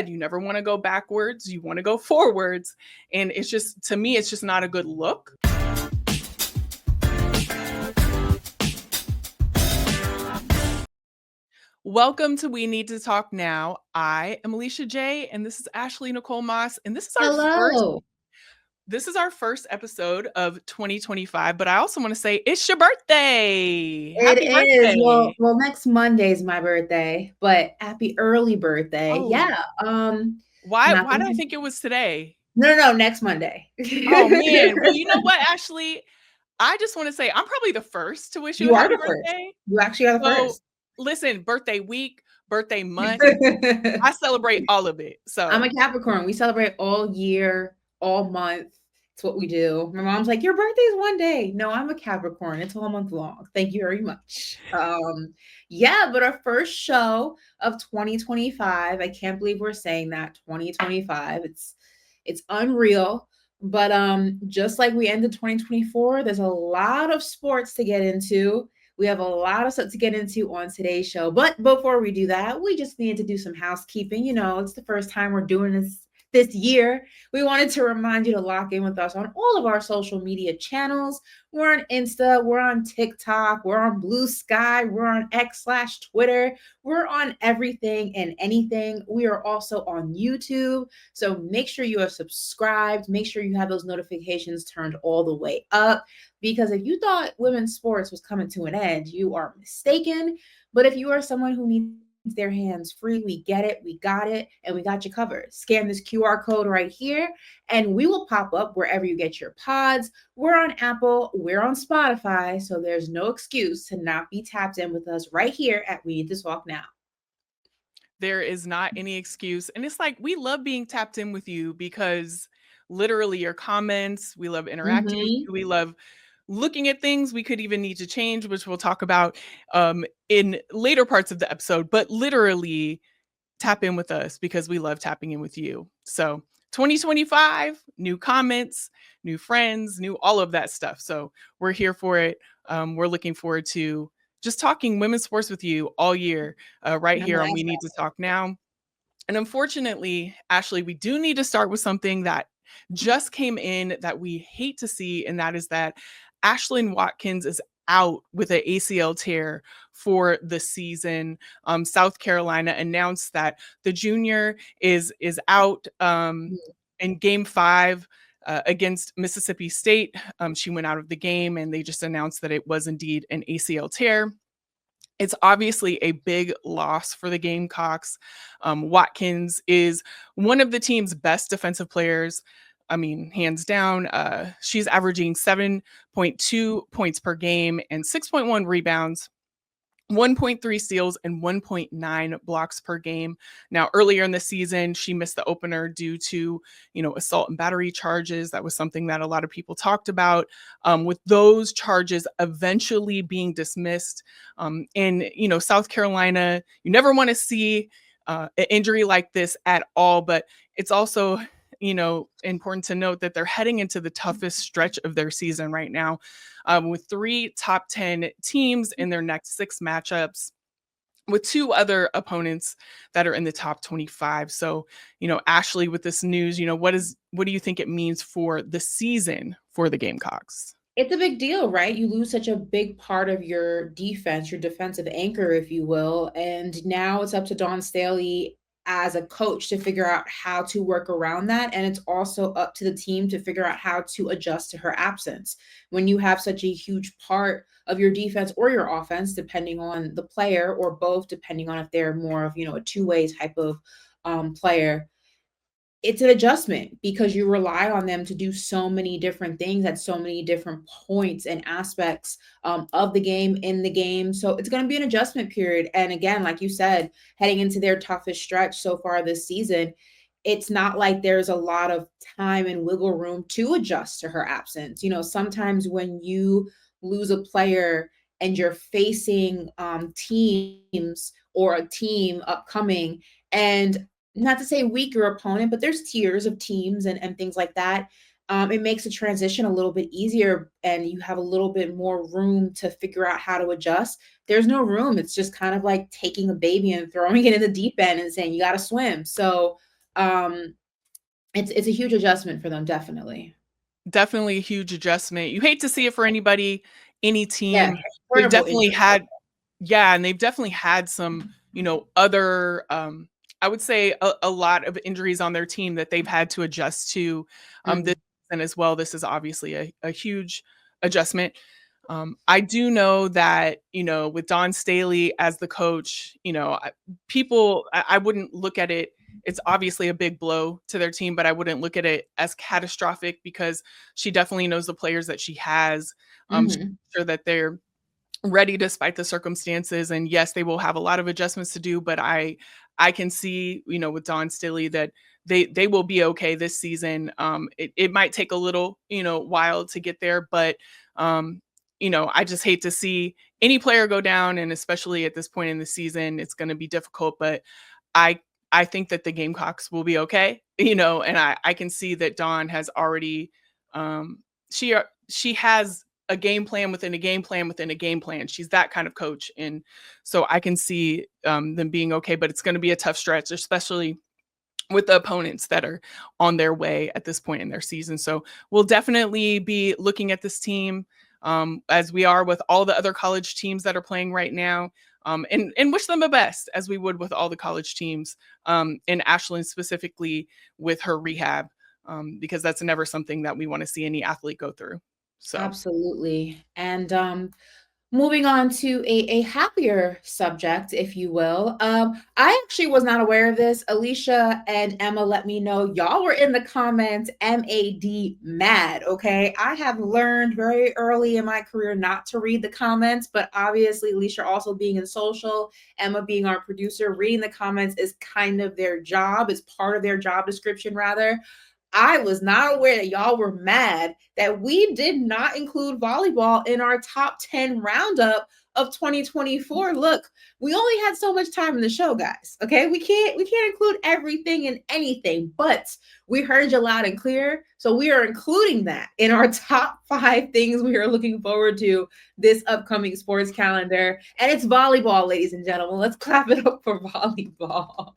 said, you never want to go backwards. You want to go forwards. And it's just, to me, it's just not a good look. Welcome to We Need to Talk Now. I am Alicia J, and this is Ashley Nicole Moss, and this is our first episode of 2025. But I also want to say it's your birthday. Happy birthday. Well, next Monday is my birthday, but happy early birthday. Oh. Yeah. Why did I think it was today? No, next Monday. Oh man. Well, you know what, Ashley? I just want to say I'm probably the first to wish you a happy birthday. You actually are the first. Listen, birthday week, birthday month, I celebrate all of it. So I'm a Capricorn. We celebrate all year, all month. It's what we do. My mom's like, your birthday's one day. No, I'm a Capricorn. It's all month long. Thank you very much. Yeah, but our first show of 2025. I can't believe we're saying that 2025. It's unreal. But just like we ended 2024, there's a lot of sports to get into. We have a lot of stuff to get into on today's show. But before we do that, we just need to do some housekeeping. You know, it's the first time we're doing this year. We wanted to remind you to lock in with us on all of our social media channels. We're on Insta, we're on TikTok, we're on Blue Sky, we're on X/Twitter. We're on everything and anything. We are also on YouTube. So make sure you are subscribed. Make sure you have those notifications turned all the way up. Because if you thought women's sports was coming to an end, you are mistaken. But if you are someone who needs their hands free, we get it, we got it, and we got you covered. Scan this QR code right here, and we will pop up wherever you get your pods. We're on Apple, we're on Spotify, so there's no excuse to not be tapped in with us right here at We Need to Talk Now. There is not any excuse. And it's like, we love being tapped in with you because literally your comments, we love interacting with you. We love looking at things we could even need to change, which we'll talk about in later parts of the episode, but literally tap in with us because we love tapping in with you. So 2025, new comments, new friends, new all of that stuff. So we're here for it. We're looking forward to just talking women's sports with you all year right here on We Need to Talk Now. And unfortunately, Ashley, we do need to start with something that just came in that we hate to see, and that is that Ashlyn Watkins is out with an ACL tear for the season. South Carolina announced that the junior is out in Game 5 against Mississippi State. She went out of the game, and they just announced that it was indeed an ACL tear. It's obviously a big loss for the Gamecocks. Watkins is one of the team's best defensive players. I mean, hands down. She's averaging 7.2 points per game and 6.1 rebounds, 1.3 steals, and 1.9 blocks per game. Now, earlier in the season, she missed the opener due to, assault and battery charges. That was something that a lot of people talked about. With those charges eventually being dismissed, in South Carolina, you never want to see an injury like this at all. But it's also important to note that they're heading into the toughest stretch of their season right now, with 3 top 10 teams in their next 6 matchups, with 2 other opponents that are in the top 25. So, Ashley, with this news, what do you think it means for the season for the Gamecocks? It's a big deal, right? You lose such a big part of your defense, your defensive anchor, if you will. And now it's up to Dawn Staley as a coach to figure out how to work around that. And it's also up to the team to figure out how to adjust to her absence. When you have such a huge part of your defense or your offense, depending on the player, or both, depending on if they're more of, a two-way type of player, it's an adjustment because you rely on them to do so many different things at so many different points and aspects of the game, in the game. So it's going to be an adjustment period. And again, like you said, heading into their toughest stretch so far this season, it's not like there's a lot of time and wiggle room to adjust to her absence. Sometimes when you lose a player and you're facing teams or a team upcoming, and not to say weaker opponent, but there's tiers of teams and things like that. It makes the transition a little bit easier, and you have a little bit more room to figure out how to adjust. There's no room. It's just kind of like taking a baby and throwing it in the deep end and saying, you got to swim. So Um, it's a huge adjustment for them, definitely. Definitely a huge adjustment. You hate to see it for anybody, any Yeah, team. They've incredible definitely injury. had Yeah, and they've definitely had some, other, I would say a lot of injuries on their team that they've had to adjust to, this Mm, season as well. This is obviously a huge adjustment. I do know that, with Don Staley as the coach, I wouldn't look at it. It's obviously a big blow to their team, but I wouldn't look at it as catastrophic because she definitely knows the players that she has. She's mhm, sure that they're ready despite the circumstances, and yes, they will have a lot of adjustments to do, but I can see, with Don Staley, that they will be okay this season. It might take a little, while to get there, but I just hate to see any player go down, and especially at this point in the season, it's going to be difficult, but I I think that the Gamecocks will be okay, and I can see that Dawn has already, she has a game plan within a game plan within a game plan. She's that kind of coach, and so I can see, them being okay, but it's gonna be a tough stretch, especially with the opponents that are on their way at this point in their season. So we'll definitely be looking at this team, as we are with all the other college teams that are playing right now, and wish them the best as we would with all the college teams, and Ashlyn specifically with her rehab, because that's never something that we want to see any athlete go through. So absolutely. And moving on to a happier subject, if you will. I actually was not aware of this. Alicia and Emma let me know y'all were in the comments mad. Okay. I have learned very early in my career not to read the comments, but obviously, Alicia also being in social, Emma being our producer, reading the comments is kind of their job, is part of their job description, rather. I was not aware that y'all were mad that we did not include volleyball in our top 10 roundup of 2024. Look, we only had so much time in the show, guys. Okay, we can't include everything and anything, but we heard you loud and clear. So we are including that in our top 5 things we are looking forward to this upcoming sports calendar. And it's volleyball, ladies and gentlemen. Let's clap it up for volleyball.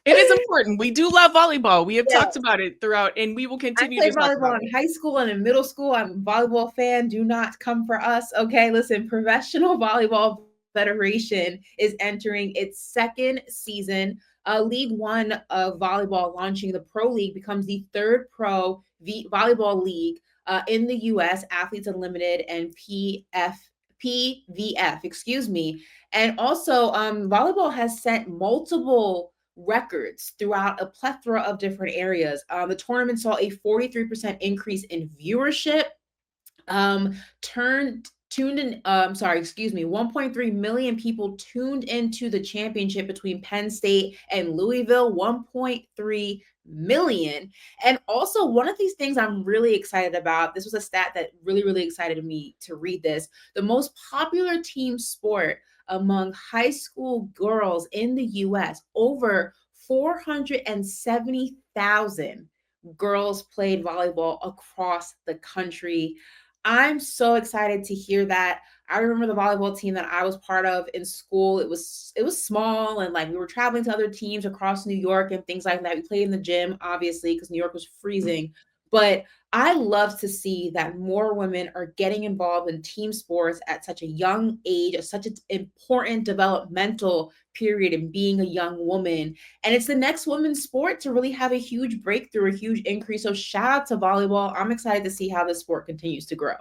it is important. We do love volleyball. We have Yeah. talked about it throughout, and we will I continue to played talk about volleyball in it. high school and in middle school. I'm a volleyball fan. Do not come for us. Okay, listen, Professional Volleyball Federation is entering its second season. League One of volleyball launching the Pro League becomes the third volleyball league in the US, Athletes Unlimited and PVF, excuse me. And also, volleyball has set multiple records throughout a plethora of different areas. The tournament saw a 43% increase in viewership. Tuned in, sorry, excuse me, 1.3 million people tuned into the championship between Penn State and Louisville, 1.3 million. And also, one of these things I'm really excited about, this was a stat that really, really excited me to read this. The most popular team sport among high school girls in the US, over 470,000 girls played volleyball across the country. I'm so excited to hear that. I remember the volleyball team that I was part of in school. It was small, and like we were traveling to other teams across New York and things like that. We played in the gym, obviously, because New York was freezing. But I love to see that more women are getting involved in team sports at such a young age, at such an important developmental period in being a young woman. And it's the next women's sport to really have a huge breakthrough, a huge increase. So shout out to volleyball. I'm excited to see how this sport continues to grow.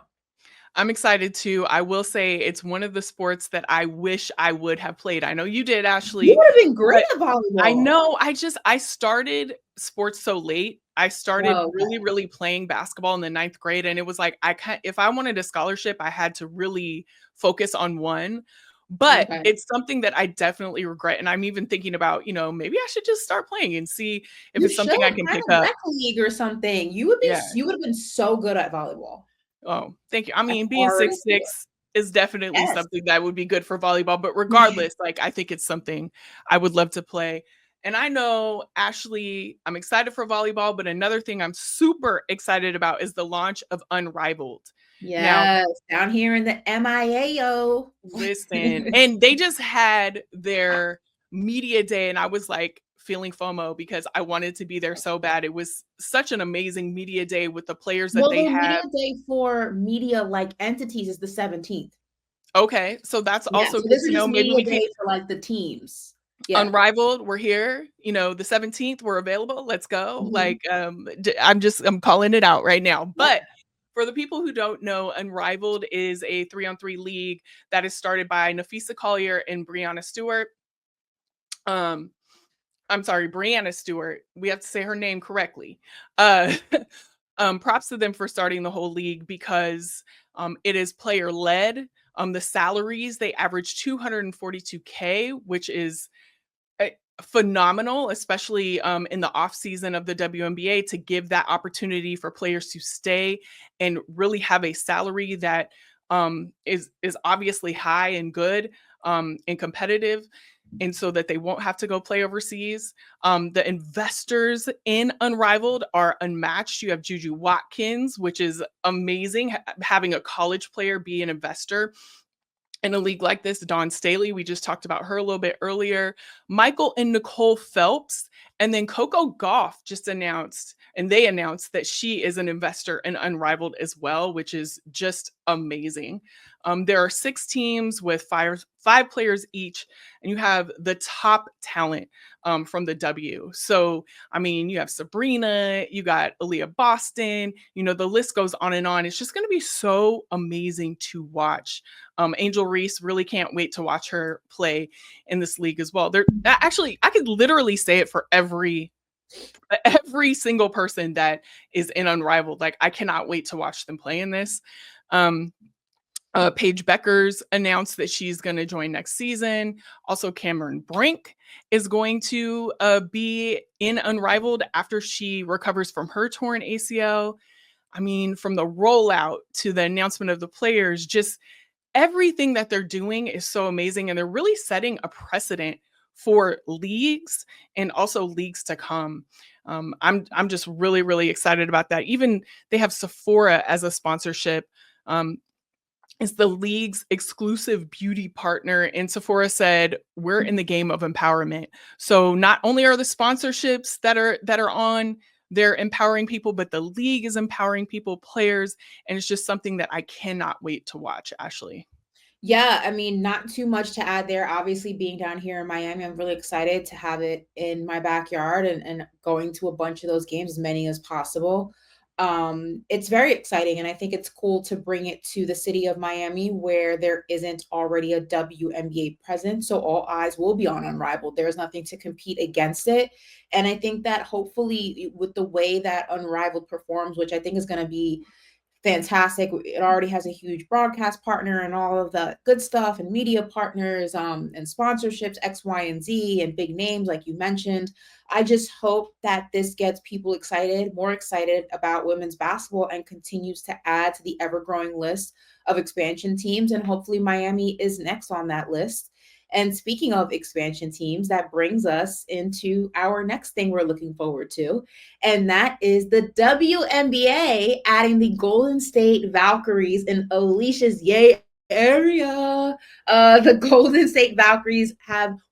I'm excited too. I will say it's one of the sports that I wish I would have played. I know you did, You Ashley, would have been great but at I volleyball. know I started sports so late. I started Oh, really, really playing basketball in the ninth grade, and it was like if I wanted a scholarship, I had to really focus on one. But okay. it's something that I definitely regret, and I'm even thinking about, maybe I should just start playing and see if You it's should something I can find pick a up. rec league or something. You would have been so good at volleyball. Oh, thank you. I I mean, can being already six see it. six is definitely Yes. something that would be good for volleyball, but regardless, like, I think it's something I would love to play. And I know, Ashley, I'm excited for volleyball, but another thing I'm super excited about is the launch of Unrivaled. Now, Yes. Down here in the MIAO. listen, and they just had their media day, and I was like feeling FOMO because I wanted to be there so bad. It was such an amazing media day with the players that Well, they the media have. day for media like entities is the 17th. Okay, so that's Yeah, also so good this to is know. just Maybe media we can day for like the teams. Yeah. Unrivaled, we're here. You know, the 17th, we're available. Let's go. Mhm. Like, I'm calling it out right now. Yep. But for the people who don't know, Unrivaled is a 3-on-3 league that is started by Nafisa Collier and Brianna Stewart. Um, I'm sorry, Brianna Stewart. We have to say her name correctly. Uh, props to them for starting the whole league because it is player led. The salaries, they average 242K, which is uh, phenomenal, especially in the off season of the WNBA, to give that opportunity for players to stay and really have a salary that is obviously high and good and competitive, and so that they won't have to go play overseas. The investors in Unrivaled are unmatched. You have Juju Watkins, which is amazing, having a college player be an investor in a league like this. Dawn Staley, we just talked about her a little bit earlier. Michael and Nicole Phelps, and then Coco Gauff just announced, and they announced that she is an investor in Unrivaled as well, which is just amazing. There are 6 teams with five players each, and you have the top talent from the W. So, I mean, you have Sabrina, you got Aaliyah Boston, you know, the list goes on and on. It's just going to be so amazing to watch. Angel Reese, really can't wait to watch her play in this league as well. There, actually, I could literally say it for every single person that is in Unrivaled. Like, I cannot wait to watch them play in this. Um, Paige Beckers announced that she's going to join next season. Also, Cameron Brink is going to be in Unrivaled after she recovers from her torn ACL. I mean, from the rollout to the announcement of the players, just everything that they're doing is so amazing, and they're really setting a precedent for leagues and also leagues to come. I'm just really excited about that. Even they have Sephora as a sponsorship. Is the league's exclusive beauty partner, and Sephora said we're in the game of empowerment. So not only are the sponsorships that are on, they're empowering people, but the league is empowering people, players, and it's just something that I cannot wait to watch. Ashley. Yeah, I mean, not too much to add there. Obviously, being down here in Miami, I'm really excited to have it in my backyard and going to a bunch of those games, as many as possible. It's very exciting, and I think it's cool to bring it to the city of Miami where there isn't already a WNBA presence. So all eyes will be on Unrivaled. There's nothing to compete against it. And I think that hopefully, with the way that Unrivaled performs, which I think is going to be fantastic. It already has a huge broadcast partner and all of the good stuff and media partners and sponsorships, X, Y, and Z, and big names like you mentioned. I just hope that this gets people excited, more excited about women's basketball and continues to add to the ever-growing list of expansion teams. And hopefully Miami is next on that list. And speaking of expansion teams, that brings us into our next thing we're looking forward to, and that is the WNBA adding the Golden State Valkyries in Alicia's yay area. The Golden State Valkyries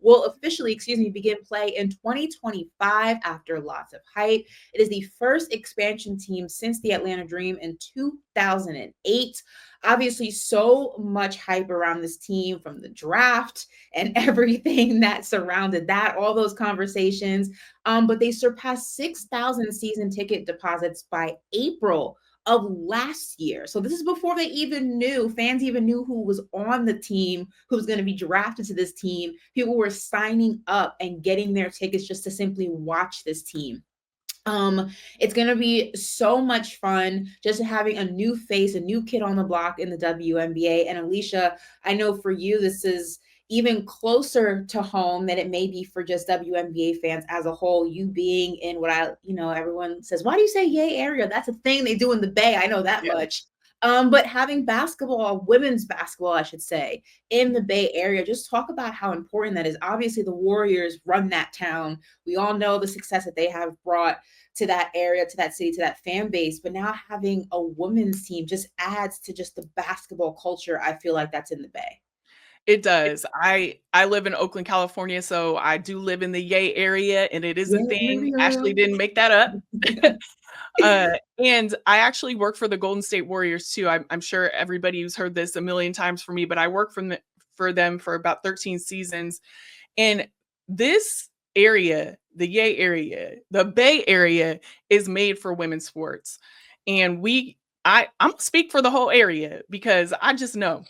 will officially, begin play in 2025 after lots of hype. It is the first expansion team since the Atlanta Dream in 2008. Obviously, so much hype around this team from the draft and everything that surrounded that, all those conversations. But they surpassed 6,000 season ticket deposits by April of last year. So this is before fans even knew who was on the team, who was going to be drafted to this team. People were signing up and getting their tickets just to simply watch this team. It's gonna be so much fun just having a new face, a new kid on the block in the WNBA. And Alicia, I know for you, this is even closer to home than it may be for just WNBA fans as a whole. You being in everyone says, why do you say yay area? That's a thing they do in the Bay. I know that Yeah. much. But having basketball, women's basketball, I should say, in the Bay Area, just talk about how important that is. Obviously, the Warriors run that town. We all know the success that they have brought to that area, to that city, to that fan base. But now having a women's team just adds to just the basketball culture. I feel like that's in the Bay. It does. I live in Oakland, California, so I do live in the Yay area, and it is a thing. Ashley didn't make that up. And I actually work for the Golden State Warriors too. I'm sure everybody who's heard this a million times for me, but I work for them for about 13 seasons. And this area, the Yay area, the Bay Area, is made for women's sports. And I'm gonna speak for the whole area because I just know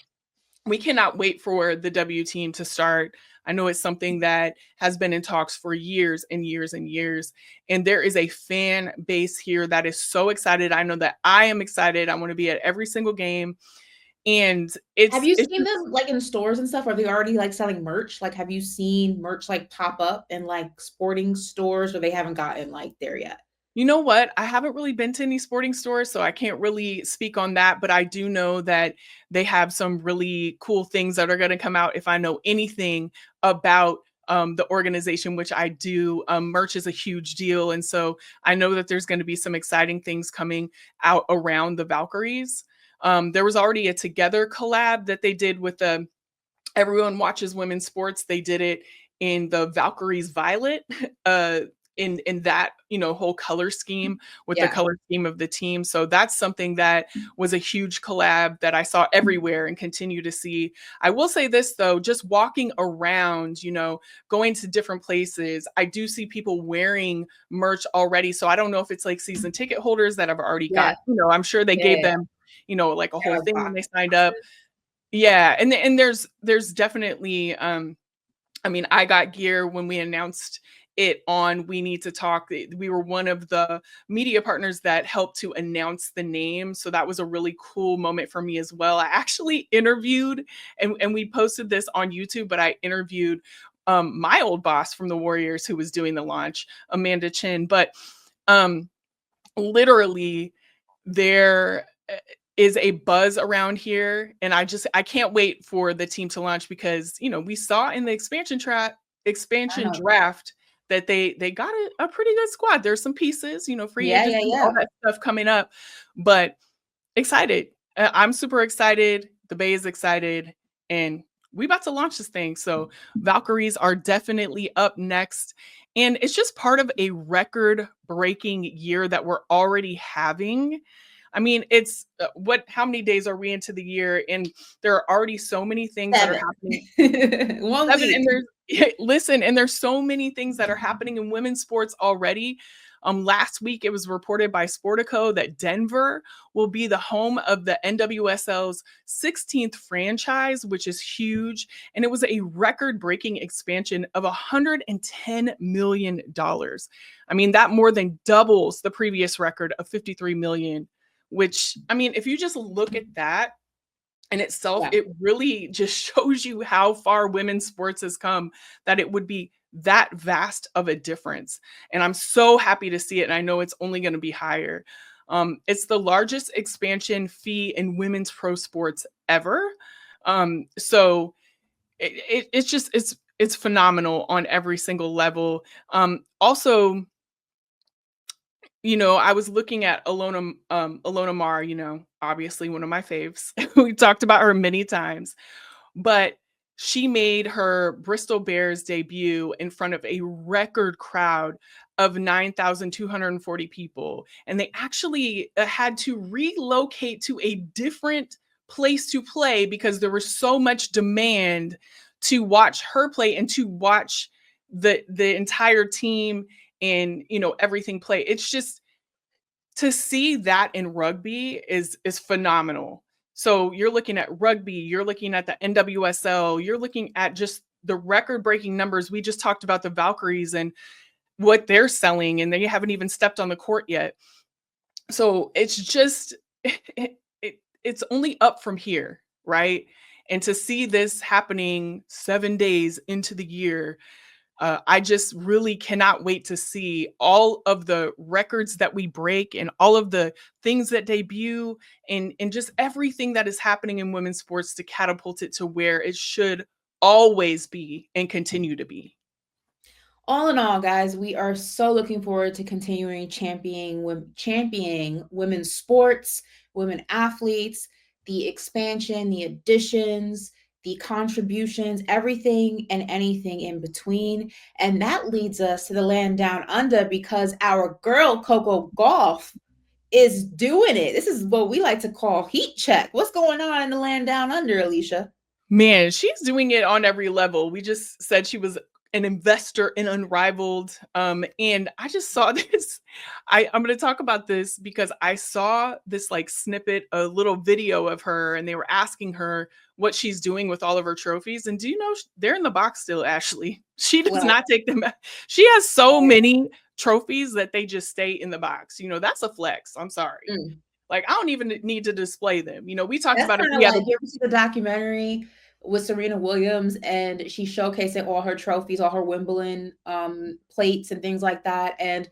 we cannot wait for the W team to start. I know it's something that has been in talks for years and years and years. And there is a fan base here that is so excited. I know that I am excited. I want to be at every single game. And Have it's you it's seen them like in stores and stuff? Are they already like selling merch? Like, have you seen merch like pop up in like sporting stores, or they haven't gotten like there yet? You know what? I haven't really been to any sporting stores, so I can't really speak on that, but I do know that they have some really cool things that are gonna come out if I know anything about, the organization, which I do. Merch is a huge deal, and so I know that there's gonna be some exciting things coming out around the Valkyries. There was already a Together collab that they did with the Everyone Watches Women's Sports. They did it in the Valkyries Violet, uh, in that, whole color scheme with the Yeah. color scheme of the team. So that's something that was a huge collab that I saw everywhere and continue to see. I will say this though, just walking around, going to different places, I do see people wearing merch already. So I don't know if it's like season ticket holders that have already Yeah. got, I'm sure they gave Yeah. them, like a whole Yeah. thing when they signed up. Yeah, and there's definitely, I mean, I got gear when we announced it on We Need to Talk. We were one of the media partners that helped to announce the name, so that was a really cool moment for me as well. I actually interviewed, and we posted this on YouTube, but I interviewed, my old boss from the Warriors who was doing the launch, Amanda Chin, but, um, literally there is a buzz around here, and I can't wait for the team to launch because we saw in the I expansion know. draft that they got a pretty good squad. There's some pieces, free Yeah, yeah, agency, all yeah. that stuff coming up, but excited. I'm super excited. The Bay is excited, and we about to launch this thing. So Valkyries are definitely up next. And it's just part of a record breaking year that we're already having. I mean, it's how many days are we into the year? And there are already so many things that are 7. happening. 1 7, week. and listen, and there's so many things that are happening in women's sports already. Last week it was reported by Sportico that Denver will be the home of the NWSL's 16th franchise, which is huge. And it was a record-breaking expansion of $110 million. I mean, that more than doubles the previous record of 53 million, which, I mean, if you just look at that in itself, Yeah. it really just shows you how far women's sports has come, that it would be that vast of a difference. And I'm so happy to see it. And I know it's only going to be higher. It's the largest expansion fee in women's pro sports ever. So it's just it's phenomenal on every single level. Also, I was looking at Alona Mar, obviously one of my faves. We talked about her many times, but she made her Bristol Bears debut in front of a record crowd of 9,240 people. And they actually had to relocate to a different place to play because there was so much demand to watch her play and to watch the entire team and everything play. It's just to see that in rugby is phenomenal. So you're looking at rugby, you're looking at the NWSL, you're looking at just the record-breaking numbers. We just talked about the Valkyries and what they're selling, and they haven't even stepped on the court yet. So it's just it's only up from here, right? And to see this happening 7 days into the year, I just really cannot wait to see all of the records that we break and all of the things that debut and just everything that is happening in women's sports to catapult it to where it should always be and continue to be. All in all, guys, we are so looking forward to continuing championing women's sports, women athletes, the expansion, the additions, the contributions, everything and anything in between. And that leads us to the land down under, because our girl Coco Gauff is doing it. This is what we like to call heat check. What's going on in the land down under, Alicia? Man, she's doing it on every level. We just said she was an investor in Unrivaled. And I just saw this. I'm going to talk about this because I saw this like snippet, a little video of her, and they were asking her what she's doing with all of her trophies. And do you know they're in the box still, Ashley? She does Well, not take them back. She has so many trophies that they just stay in the box. That's a flex. I'm sorry. Like, I don't even need to display them. We talked that's about if kind of we had like, you ever see the documentary with Serena Williams, and she's showcasing all her trophies, all her Wimbledon plates and things like that, and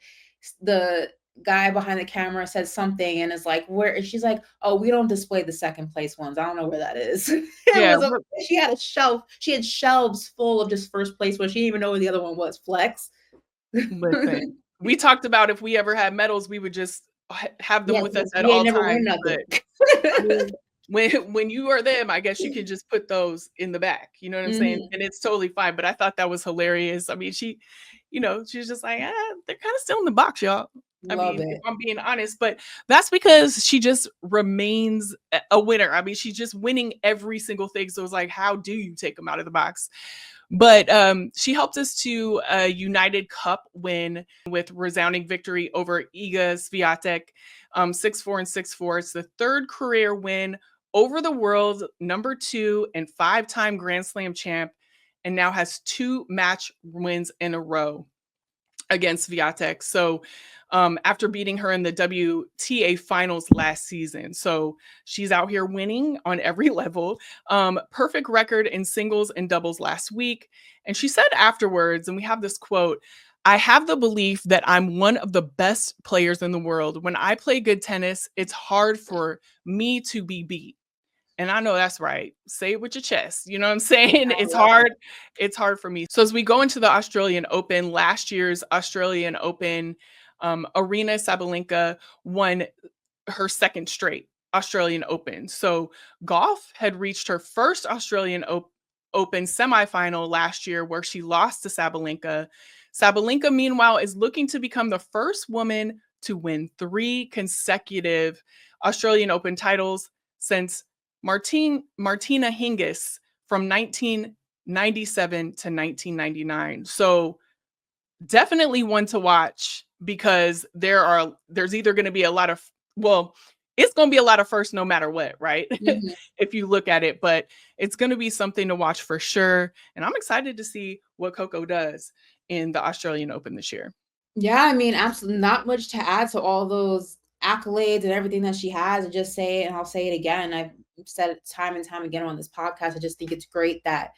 the guy behind the camera said something and it's like, where? And she's like, oh, we don't display the second place ones, I don't know where that is. yeah, She had a shelf, she had shelves full of just first place ones. She didn't even know where the other one was. Flex. listen, we talked about if we ever had medals, we would just have them with us at we ain't all never times. win nothing. When you are them, I guess you can just put those in the back. You know what I'm saying? And it's totally fine. But I thought that was hilarious. I mean, she's just like, they're kind of still in the box, y'all. Love if it. I'm being honest, but that's because she just remains a winner. I mean, she's just winning every single thing. So it's like, how do you take them out of the box? But she helped us to a United Cup win with resounding victory over Iga Swiatek, 6-4 and 6-4. It's the third career win over the world number 2 and 5-time Grand Slam champ, and now has 2 match wins in a row against Swiatek. So after beating her in the WTA finals last season. So she's out here winning on every level. Perfect record in singles and doubles last week. And she said afterwards, and we have this quote, I have the belief that I'm one of the best players in the world. When I play good tennis, it's hard for me to be beat. And I know that's right. Say it with your chest. You know what I'm saying? It's hard. It's hard for me. So as we go into the Australian Open, last year's Australian Open, Aryna Sabalenka won her second straight Australian Open. So Gauff had reached her first Australian Open semifinal last year, where she lost to Sabalenka. Sabalenka, meanwhile, is looking to become the first woman to win 3 consecutive Australian Open titles since Martina Hingis from 1997 to 1999. So definitely one to watch, because there's either going to be a lot of, it's going to be a lot of firsts no matter what, right? If you look at it, but it's going to be something to watch for sure. And I'm excited to see what Coco does in the Australian Open this year. Yeah, I mean, absolutely not much to add to all those accolades and everything that she has. And just say it, and I'll say it again. I've said it time and time again on this podcast. I just think it's great that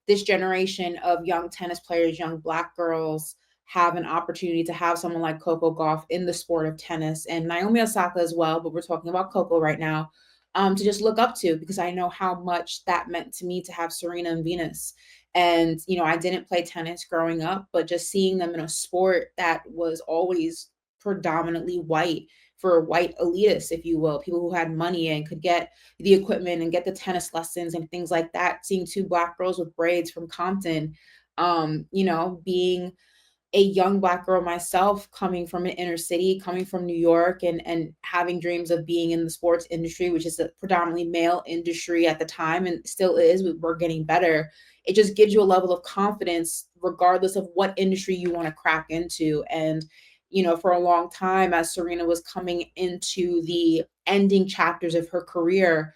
this generation of young tennis players, young Black girls, have an opportunity to have someone like Coco Gauff in the sport of tennis, and Naomi Osaka as well. But we're talking about Coco right now, to just look up to, because I know how much that meant to me to have Serena and Venus. And, I didn't play tennis growing up, but just seeing them in a sport that was always predominantly white, for white elitists, if you will, people who had money and could get the equipment and get the tennis lessons and things like that. Seeing 2 Black girls with braids from Compton, being a young Black girl myself, coming from an inner city, coming from New York, and having dreams of being in the sports industry, which is a predominantly male industry at the time and still is. We're getting better. It just gives you a level of confidence regardless of what industry you want to crack into. And for a long time, as Serena was coming into the ending chapters of her career,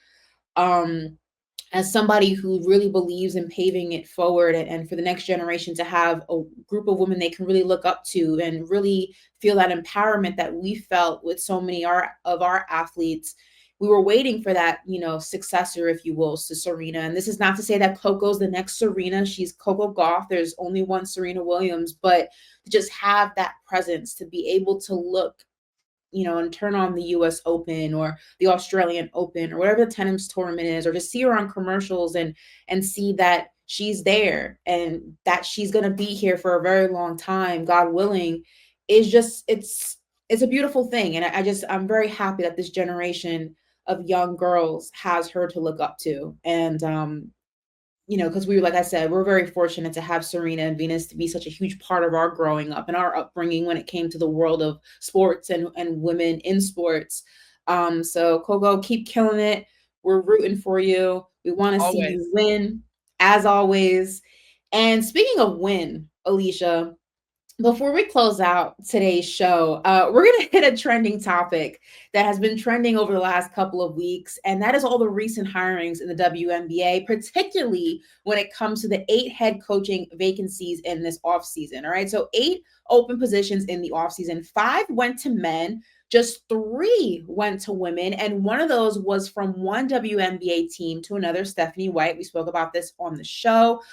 as somebody who really believes in paving it forward, and for the next generation to have a group of women they can really look up to and really feel that empowerment that we felt with so many of our athletes, we were waiting for that, successor, if you will, to Serena. And this is not to say that Coco's the next Serena. She's Coco Gauff. There's only one Serena Williams, but to just have that presence, to be able to look, and turn on the US Open or the Australian Open or whatever the tennis tournament is, or just see her on commercials and see that she's there and that she's going to be here for a very long time, God willing, is just, it's a beautiful thing. And I'm very happy that this generation of young girls has her to look up to. And because like I said, we're very fortunate to have Serena and Venus to be such a huge part of our growing up and our upbringing when it came to the world of sports and women in sports. So Coco, keep killing it. We're rooting for you. We want to see you Always. win, as always. And speaking of win, Alicia, before we close out today's show, we're going to hit a trending topic that has been trending over the last couple of weeks, and that is all the recent hirings in the WNBA, particularly when it comes to the 8 head coaching vacancies in this offseason. All right, so 8 open positions in the offseason. 5 went to men, just 3 went to women, and one of those was from one WNBA team to another, Stephanie White. We spoke about this on the show.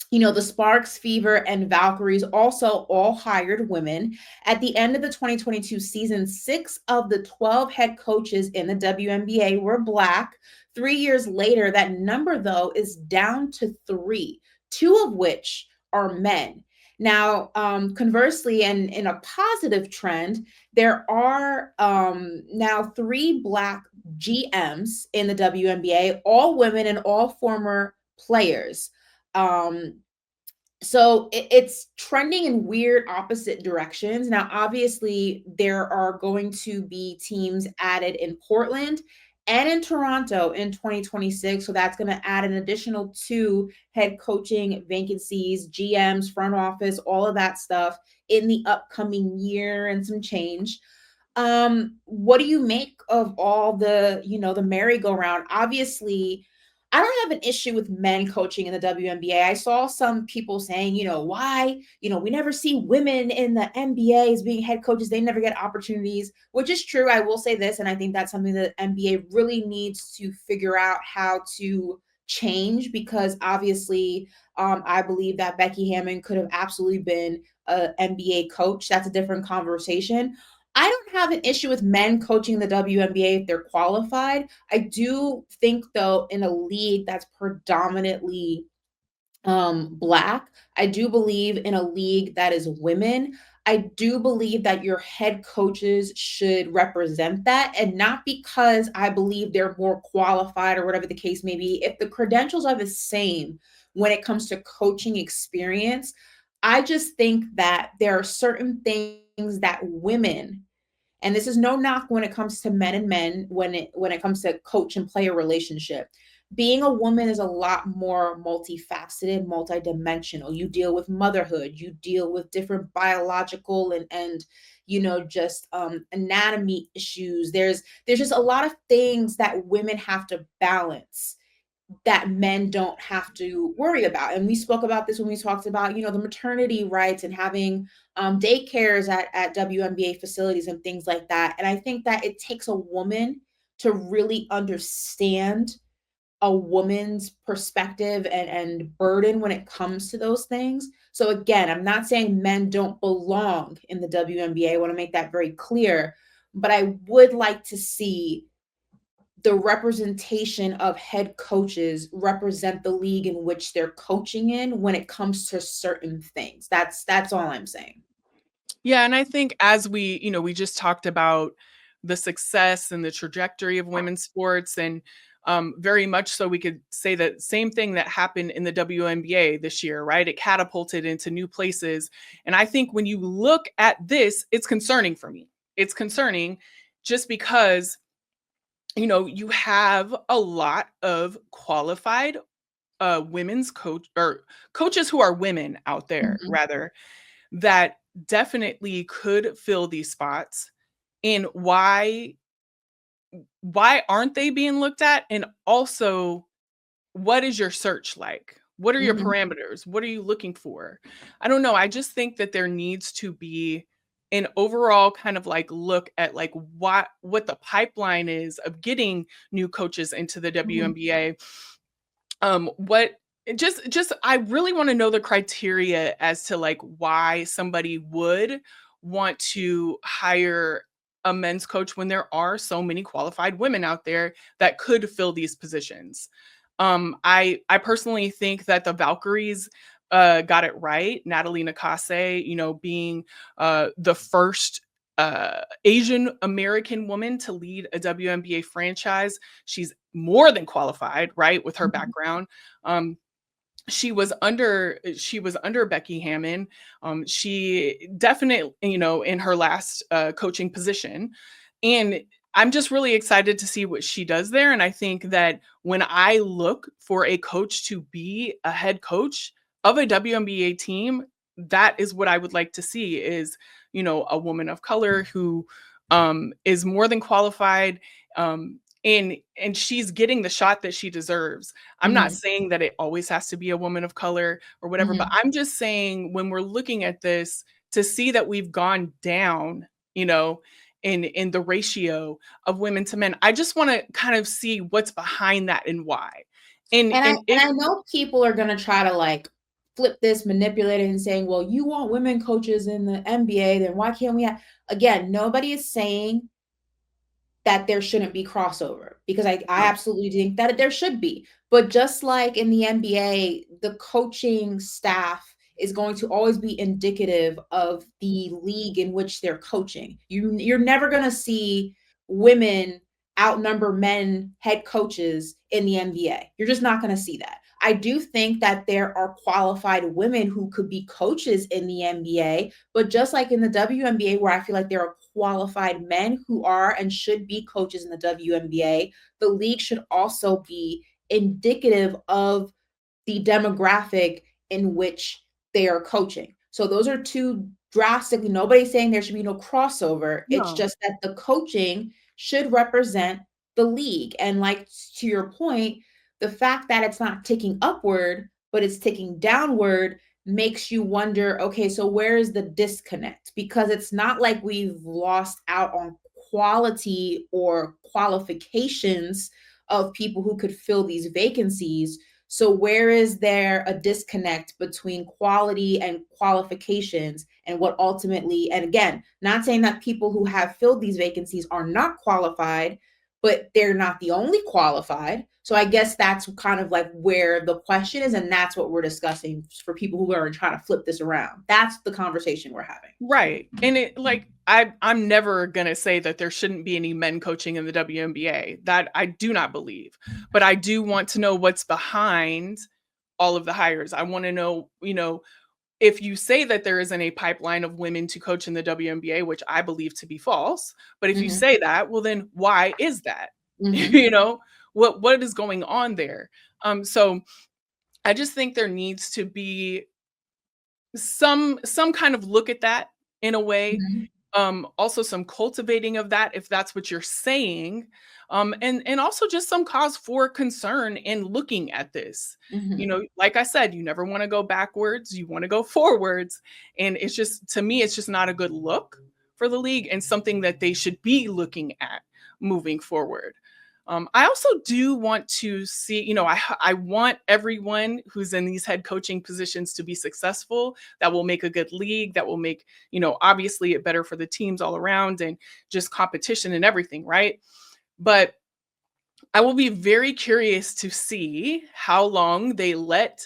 The Sparks, Fever, and Valkyries also all hired women. At the end of the 2022 season, 6 of the 12 head coaches in the WNBA were Black. 3 years later, that number, though, is down to 3, 2 of which are men. Now, conversely, and in a positive trend, there are now 3 Black GMs in the WNBA, all women and all former players. So it's trending in weird opposite directions. Now, obviously, there are going to be teams added in Portland and in Toronto in 2026. So that's going to add an additional 2 head coaching vacancies, GMs, front office, all of that stuff in the upcoming year and some change. What do you make of all the, the merry-go-round? Obviously, I don't have an issue with men coaching in the WNBA. I saw some people saying, why, we never see women in the NBA as being head coaches. They never get opportunities, which is true. I will say this, and I think that's something that NBA really needs to figure out how to change, because obviously I believe that Becky Hammon could have absolutely been an NBA coach. That's a different conversation. I don't have an issue with men coaching the WNBA if they're qualified. I do think, though, in a league that's predominantly Black, I do believe in a league that is women. I do believe that your head coaches should represent that, and not because I believe they're more qualified or whatever the case may be. If the credentials are the same when it comes to coaching experience, I just think that there are certain things that women, and this is no knock when it comes to men and men, when it comes to coach and player relationship. Being a woman is a lot more multifaceted, multidimensional. You deal with motherhood, you deal with different biological and just anatomy issues. There's just a lot of things that women have to balance that men don't have to worry about. And we spoke about this when we talked about, the maternity rights and having daycares at WNBA facilities and things like that. And I think that it takes a woman to really understand a woman's perspective and burden when it comes to those things. So again, I'm not saying men don't belong in the WNBA. I want to make that very clear, but I would like to see the representation of head coaches represent the league in which they're coaching in when it comes to certain things. That's all I'm saying. Yeah, and I think as we just talked about the success and the trajectory of women's sports, and very much so we could say that same thing that happened in the WNBA this year, right? It catapulted into new places. And I think when you look at this, it's concerning for me. It's concerning just because you have a lot of qualified women's coaches who are women out there, rather, that definitely could fill these spots. And why aren't they being looked at? And also, what is your search like? What are your parameters? What are you looking for? I don't know. I just think that there needs to be an overall kind of like look at like what the pipeline is of getting new coaches into the WNBA. What just I really want to know the criteria as to like why somebody would want to hire a men's coach when there are so many qualified women out there that could fill these positions. I personally think that the Valkyries got it right. Natalie Nakase, being the first Asian American woman to lead a WNBA franchise. She's more than qualified, right, with her Mhm. background. Um, she was under Becky Hammon. She definitely, in her last coaching position. And I'm just really excited to see what she does there. And I think that when I look for a coach to be a head coach of a WNBA team, that is what I would like to see is, a woman of color who is more than qualified. And she's getting the shot that she deserves. I'm not Mhm. saying that it always has to be a woman of color or whatever, but Mhm. I'm just saying when we're looking at this to see that we've gone down, in the ratio of women to men, I just want to kind of see what's behind that and why. And And I and and if I know people are gonna try to, like, flip this, manipulate it, and saying, "Well, you want women coaches in the NBA, then why can't we have" Again, nobody is saying that there shouldn't be crossover because I no, absolutely think that there should be. But just like in the NBA, the coaching staff is going to always be indicative of the league in which they're coaching. You're never going to see women outnumber men head coaches in the NBA. You're just not going to see that. I do think that there are qualified women who could be coaches in the NBA, but just like in the WNBA, where I feel like there are qualified men who are and should be coaches in the WNBA, the league should also be indicative of the demographic in which they are coaching. So those are two drastically, nobody's saying there should be no crossover. It's no. just that the coaching should represent the league. And like to your point, the fact that it's not ticking upward, but it's ticking downward makes you wonder, okay, so where is the disconnect? Because it's not like we've lost out on quality or qualifications of people who could fill these vacancies. So where is there a disconnect between quality and qualifications and what ultimately, and again, not saying that people who have filled these vacancies are not qualified, but they're not the only qualified. So I guess that's kind of like where the question is, and that's what we're discussing for people who are trying to flip this around. That's the conversation we're having. Right. And it like I'm never gonna say that there shouldn't be any men coaching in the WNBA. That I do not believe. But I do want to know what's behind all of the hires. I want to know, if you say that there isn't a pipeline of women to coach in the WNBA, which I believe to be false, but if you Mm-hmm. say that, well then why is that? Mm-hmm. you know, what is going on there? So I just think there needs to be some kind of look at that in a way. Mm-hmm. Also some cultivating of that if that's what you're saying. And also just some cause for concern in looking at this. Mm-hmm. Like I said, you never want to go backwards, you want to go forwards. And it's just, to me, it's just not a good look for the league and something that they should be looking at moving forward. I also do want to see, I want everyone who's in these head coaching positions to be successful. That will make a good league. That will make, obviously it better for the teams all around and just competition and everything, right? But I will be very curious to see how long they let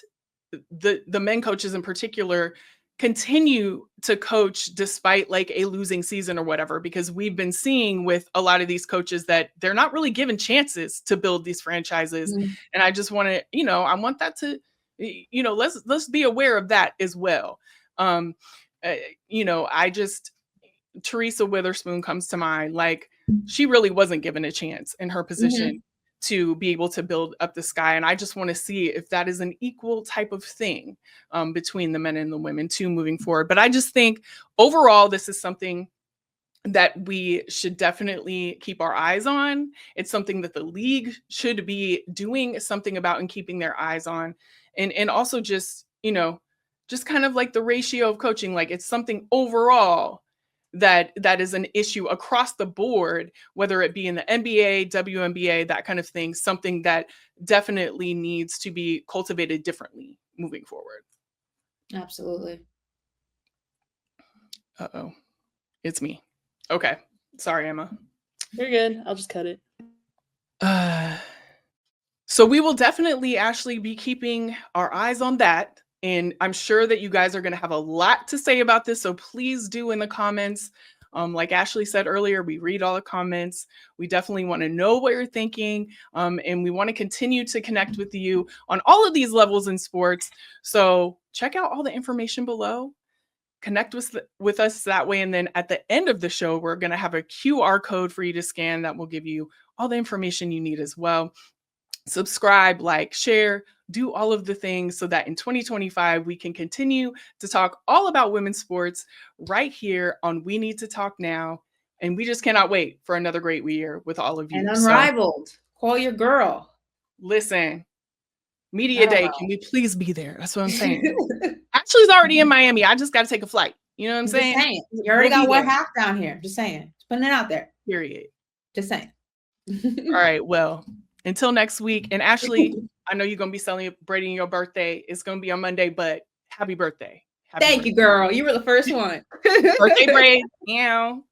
the men coaches in particular continue to coach despite like a losing season or whatever, because we've been seeing with a lot of these coaches that they're not really given chances to build these franchises. Mm-hmm. And I just want to, I want that to, let's be aware of that as well. um uh, I just, Teresa Witherspoon comes to mind. Like, she really wasn't given a chance in her Mm-hmm. position to be able to build up the sky. And I just want to see if that is an equal type of thing between the men and the women too moving forward. But I just think overall, this is something that we should definitely keep our eyes on. It's something that the league should be doing something about and keeping their eyes on. And also just, just kind of like the ratio of coaching, like it's something overall that is an issue across the board, whether it be in the NBA, WNBA, that kind of thing, something that definitely needs to be cultivated differently moving forward. Absolutely. Uh-oh, it's me. Okay. Sorry, Emma. You're good. I'll just cut it. Uh, so we will definitely, Ashley, be keeping our eyes on that. And I'm sure that you guys are going to have a lot to say about this. So please do in the comments Like Ashley said earlier, we read all the comments. We definitely want to know what you're thinking. And we want to continue to connect with you on all of these levels in sports. So check out all the information below. Connect with us that way. And then at the end of the show, we're going to have a QR code for you to scan that will give you all the information you need as well. Subscribe, like, share, do all of the things so that in 2025, we can continue to talk all about women's sports right here on We Need to Talk Now. And we just cannot wait for another great year with all of you. And Unrivaled. So, call your girl. Listen, Media Day, can we please be there? That's what I'm saying. Ashley's already in Miami. I just got to take a flight. You know what I'm saying? You already got one half down here. Just saying. Just putting it out there. Period. Just saying. All right. Well, until next week. And Ashley, I know you're going to be celebrating your birthday. It's going to be on Monday, but happy birthday. Thank you, girl. You were the first one. Birthday braid. Meow.